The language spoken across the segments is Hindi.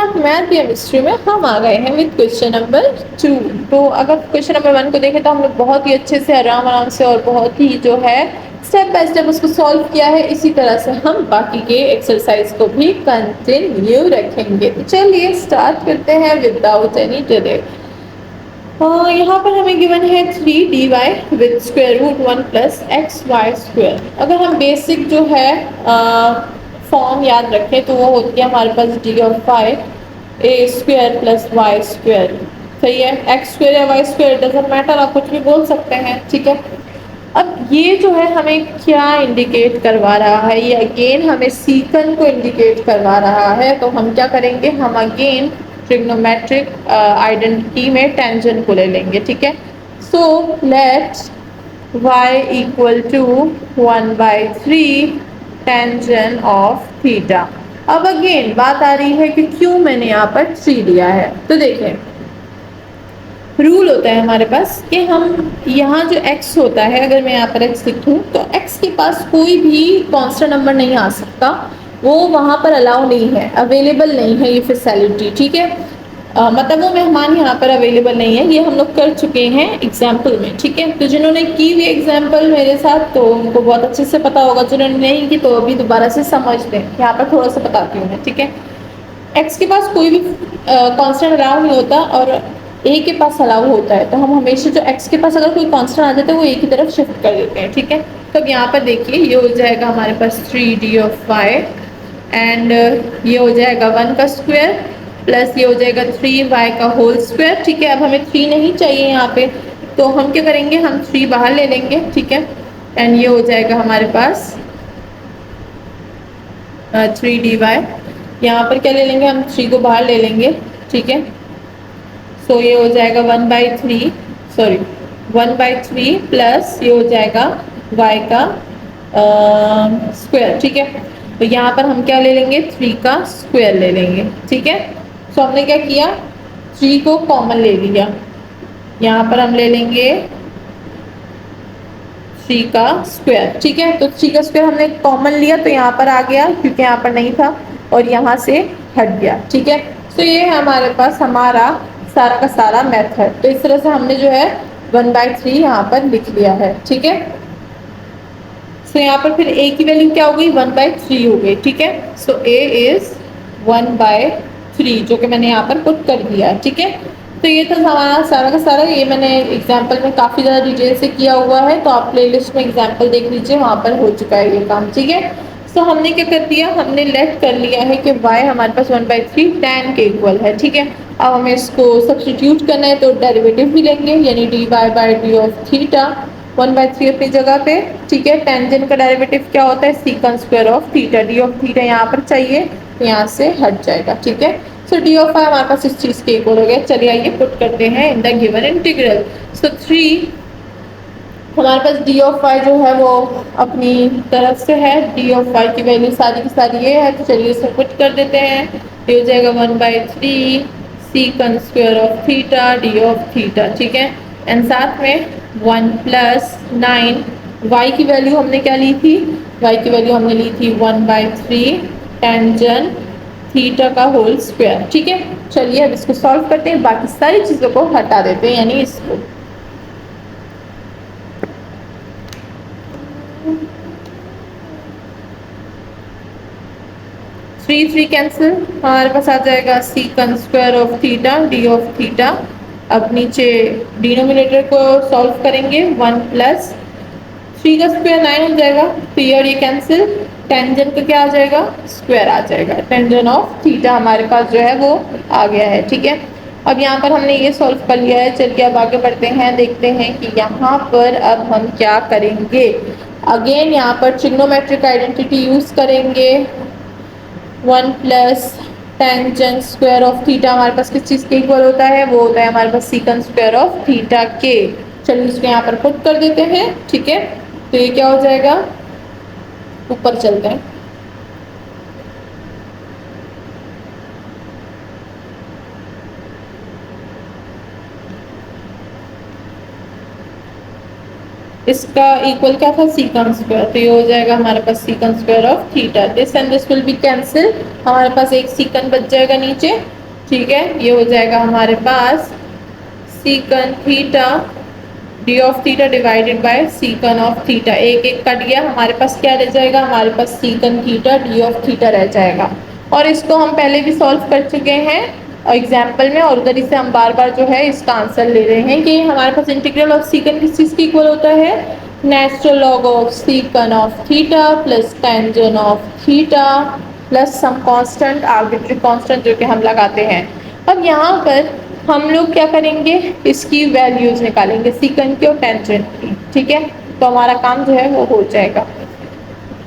ऑफ मैथ केमिस्ट्री में हम आ गए हैं विद क्वेश्चन नंबर 2। तो अगर क्वेश्चन नंबर 1 को देखें तो हम लोग बहुत ही अच्छे से आराम आराम से और बहुत ही जो है स्टेप बाय स्टेप उसको सॉल्व किया है। इसी तरह से हम बाकी के एक्सरसाइज को भी कंटिन्यू रखेंगे। तो चलिए स्टार्ट करते हैं विदाउट एनी डिले। यहाँ पर हमें गिवन है 3dy with square root 1 plus x y square. अगर हम बेसिक जो है फॉर्म याद रखें तो वो होती है हमारे पास D of Y A square plus Y square. सही है, एक्स स्क्वायर या वाई स्क्वायर डजंट मैटर, आप कुछ भी बोल सकते हैं। ठीक है, अब ये जो है हमें क्या इंडिकेट करवा रहा है, ये अगेन हमें सीकन को इंडिकेट करवा रहा है। तो हम क्या करेंगे, हम अगेन ट्रिग्नोमेट्रिक आइडेंटिटी में टेंजेंट को ले लेंगे। ठीक है, so let y equal to 1/3 tangent of theta. अब अगेन बात आ रही है कि क्यों मैंने यहाँ पर 3 लिया है। तो देखें, रूल होता है हमारे पास कि हम यहाँ जो x होता है, अगर मैं यहाँ पर x लिखूँ तो x के पास कोई भी कांस्टेंट नंबर नहीं आ सकता, वो वहाँ पर अलाउ नहीं है, अवेलेबल नहीं है ये फैसिलिटी। ठीक है, मतलब वो मेहमान यहाँ पर अवेलेबल नहीं है, ये हम लोग कर चुके हैं एग्जाम्पल में। ठीक है, तो जिन्होंने की हुई एग्जाम्पल मेरे साथ तो उनको बहुत अच्छे से पता होगा, जिन्होंने नहीं की तो अभी दोबारा से समझ लें। यहाँ पर थोड़ा सा बताती हूँ मैं। ठीक है, x के पास कोई भी कांस्टेंट अलाउ नहीं होता और a के पास अलाउ होता है, तो हम हमेशा जो x के पास अगर कोई कांस्टेंट आ जाता है वो a की तरफ शिफ्ट कर देते हैं। ठीक है, तो अब यहाँ पर देखिए ये हो जाएगा हमारे पास 3d ऑफ y एंड ये हो जाएगा 1 का स्क्वायर प्लस ये हो जाएगा 3y का होल स्क्वायर। ठीक है, अब हमें 3 नहीं चाहिए यहाँ पे, तो हम क्या करेंगे, हम 3 बाहर ले लेंगे। ठीक है, एंड ये हो जाएगा हमारे पास 3dy। यहाँ पर क्या ले लेंगे, हम 3 को बाहर ले लेंगे। ठीक है, सो ये हो जाएगा 1/3 प्लस ये हो जाएगा y का स्क्वायर। ठीक है, तो यहाँ पर हम क्या ले लेंगे, 3 का स्क्वायर ले लेंगे। ठीक है, सो हमने क्या किया, 3 को कॉमन ले लिया, यहाँ पर हम ले लेंगे 3 का स्क्वायर। ठीक है, तो 3 का स्क्वायर हमने कॉमन लिया तो यहाँ पर आ गया क्योंकि यहाँ पर नहीं था और यहाँ से हट गया। ठीक है, तो ये है हमारे पास हमारा सारा का सारा मेथड। तो इस तरह से हमने जो है 1/3 यहाँ पर लिख लिया है। ठीक है, सो यहाँ पर फिर a की वैल्यू क्या हो गई, 1/3 हो गई। ठीक है, सो a इज 1/3 जो कि मैंने यहाँ पर पुट कर दिया है। ठीक है, तो ये था हमारा सारा का सारा, ये मैंने एग्जाम्पल में काफ़ी ज़्यादा डिटेल से किया हुआ है, तो आप प्लेलिस्ट में एग्जाम्पल देख लीजिए, वहाँ पर हो चुका है ये काम। ठीक है, सो हमने क्या कर दिया, हमने लेट कर लिया है कि y हमारे पास 1/3 tan के इक्वल है। ठीक है, अब हमें इसको सब्सटीट्यूट करना है तो डेरिवेटिव भी लेंगे, यानी dy/d ऑफ थीटा 1/3 अपनी जगह पे। ठीक है, टेंजेंट का डेरिवेटिव क्या होता है, secant square of theta. D of theta यहाँ पर चाहिए तो यहाँ से हट जाएगा। ठीक है, सो डी ऑफ आई हमारे पास इस चीज़ के इक्वल हो गया। चलिए आइए पुट करते हैं इन द गिवन इंटीग्रल। सो 3 हमारे पास डी ऑफ वाई जो है वो अपनी तरफ से है, डी ऑफ वाई की वैल्यू सारी की सारी ये है, तो चलिए इसको पुट कर देते हैं। ये हो जाएगा 1/3 secant square of theta D of theta. ठीक है, एंड साथ में 1 + 9 y की वैल्यू हमने क्या ली थी, y की वैल्यू हमने ली थी 1/3 टेंजेंट थीटा का होल स्क्वायर। ठीक है, चलिए अब इसको सॉल्व करते हैं, बाकी सारी चीज़ों को हटा देते हैं, यानी इसको 3 कैंसिल, हमारे पास आ जाएगा secant square of theta D of theta. अब नीचे डिनोमिनेटर को सॉल्व करेंगे, 1 + 3 का स्क्वायर 9 हो जाएगा, तो ये कैंसिल, टेंजेंट का क्या आ जाएगा, स्क्वायर आ जाएगा, टेंजेंट ऑफ थीटा हमारे पास जो है वो आ गया है। ठीक है, अब यहाँ पर हमने ये सॉल्व कर लिया है। चलिए अब आगे बढ़ते हैं, देखते हैं कि यहाँ पर अब हम क्या करेंगे। अगेन यहाँ पर ट्रिग्नोमेट्रिक आइडेंटिटी यूज करेंगे, 1 + टेंजेंट स्क्वायर ऑफ थीटा हमारे पास किस चीज़ के इक्वल होता है, वो होता है हमारे पास सीकन स्क्वायर ऑफ थीटा के। चलिए इसको यहाँ पर पुट कर देते हैं। ठीक है, तो ये क्या हो जाएगा, ऊपर चलते हैं, इसका इक्वल क्या था, सीकन स्क्वायर, तो ये हो जाएगा हमारे पास secant square of theta. This and this will be cancel, हमारे पास एक सीकन बच जाएगा नीचे, ठीक है। ये हो जाएगा हमारे पास secant theta D of theta divided by secant of theta, एक एक कट गया, हमारे पास क्या रह जाएगा, हमारे पास secant theta D of theta रह जाएगा। और इसको हम पहले भी सॉल्व कर चुके हैं एग्जाम्पल में, और उधर से हम बार बार जो है इसका आंसर ले रहे हैं कि हमारे पास इंटीग्रल ऑफ सीकन किस चीज़ की इक्वल होता है, natural log of secant of theta plus tangent of theta plus some constant, arbitrary constant जो कि हम लगाते हैं। अब यहाँ पर हम लोग क्या करेंगे, इसकी वैल्यूज निकालेंगे सीकन की और टेंजेंट की, ठीक है। तो हमारा काम जो है वो हो जाएगा।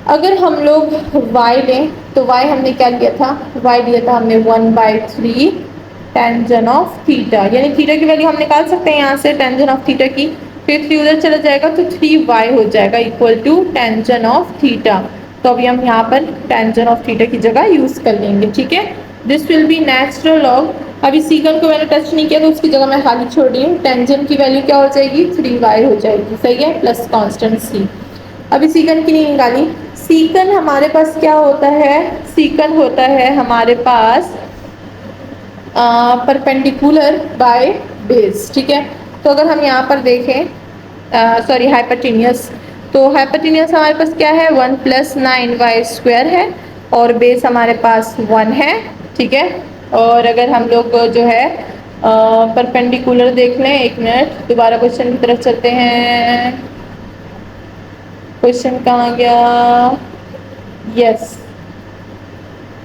अगर हम लोग y लें तो y हमने क्या लिया था, y लिया था हमने 1/3 टेंजेंट ऑफ थीटा, यानी थीटा की वैल्यू हम निकाल सकते हैं यहाँ से टेंजेंट ऑफ थीटा की, फिर 3 उधर चला जाएगा तो 3y हो जाएगा equal to tangent of theta. तो अभी हम यहाँ पर टेंजेंट ऑफ थीटा की जगह यूज कर लेंगे, ठीक है। This will B natural log, अभी सीकन को मैंने टच नहीं किया तो उसकी जगह मैं खाली छोड़ रही हूँ, टेंजेंट की वैल्यू क्या हो जाएगी 3y हो जाएगी, सही है, प्लस कांस्टेंट c। अभी सीकन की नहीं निकाली, सीकन हमारे पास क्या होता है, सीकन होता है हमारे पास परपेंडिकुलर बाय बेस, ठीक है। तो अगर हम यहाँ पर देखें सॉरी हाइपोटेन्यूस, तो हाइपोटेन्यूस हमारे पास क्या है 1 + 9y² है और बेस हमारे पास 1 है, ठीक है। और अगर हम लोग जो है परपेंडिकुलर देख लें, एक मिनट दोबारा क्वेश्चन की तरफ चलते हैं, क्वेश्चन कहाँ गया, यस,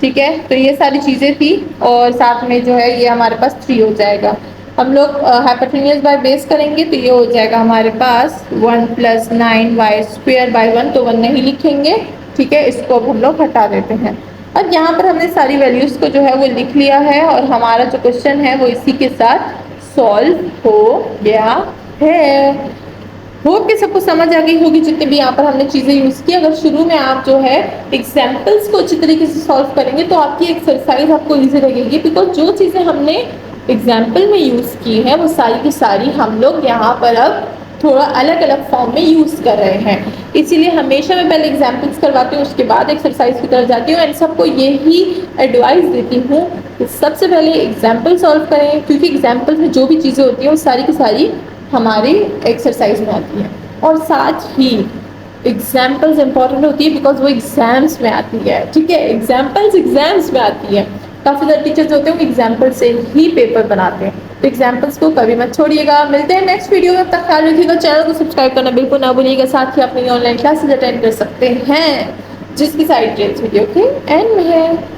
ठीक है। तो ये सारी चीज़ें थी और साथ में जो है ये हमारे पास 3 हो जाएगा। हम लोग हाइपोटेन्यूस बाय बेस करेंगे तो ये हो जाएगा हमारे पास 1 + 9y²/1, तो 1 नहीं लिखेंगे, ठीक है, इसको अब हम लोग हटा देते हैं। अब यहाँ पर हमने सारी वैल्यूज़ को जो है वो लिख लिया है और हमारा जो क्वेश्चन है वो इसी के साथ सॉल्व हो गया है। होप कि सबको समझ आ गई होगी जितने भी यहाँ पर हमने चीज़ें यूज़ की। अगर शुरू में आप जो है एग्जाम्पल्स को अच्छी तरीके से सॉल्व करेंगे तो आपकी एक्सरसाइज आपको इजी लगेगी, बिकॉज जो चीज़ें हमने एग्जाम्पल में यूज़ की है वो सारी की सारी हम लोग यहाँ पर अब थोड़ा अलग अलग फॉर्म में यूज़ कर रहे हैं, इसीलिए हमेशा मैं पहले एग्जाम्पल्स करवाती हूँ उसके बाद एक्सरसाइज की तरफ जाती हूँ एंड सबको यही एडवाइस देती हूँ कि सबसे पहले एग्जाम्पल सॉल्व करें, क्योंकि एग्जाम्पल में जो भी चीज़ें होती हैं वो सारी की सारी हमारी एक्सरसाइज में आती है। और साथ ही एग्जाम्पल्स इंपॉर्टेंट होती है बिकॉज वो एग्जाम्स में आती है, ठीक है, एग्जाम्पल्स एग्जाम्स में आती है। काफ़ी सारे टीचर्स होते हैं वो एग्जाम्पल से ही पेपर बनाते हैं, तो एग्जाम्पल्स को कभी मत छोड़िएगा। मिलते हैं नेक्स्ट वीडियो में, तब तक ख्याल रखिएगा, चैनल को सब्सक्राइब करना बिल्कुल ना भूलिएगा। साथ ही अपनी ऑनलाइन क्लासेस अटेंड कर सकते हैं जिसकी साइड वीडियो के एंड में है।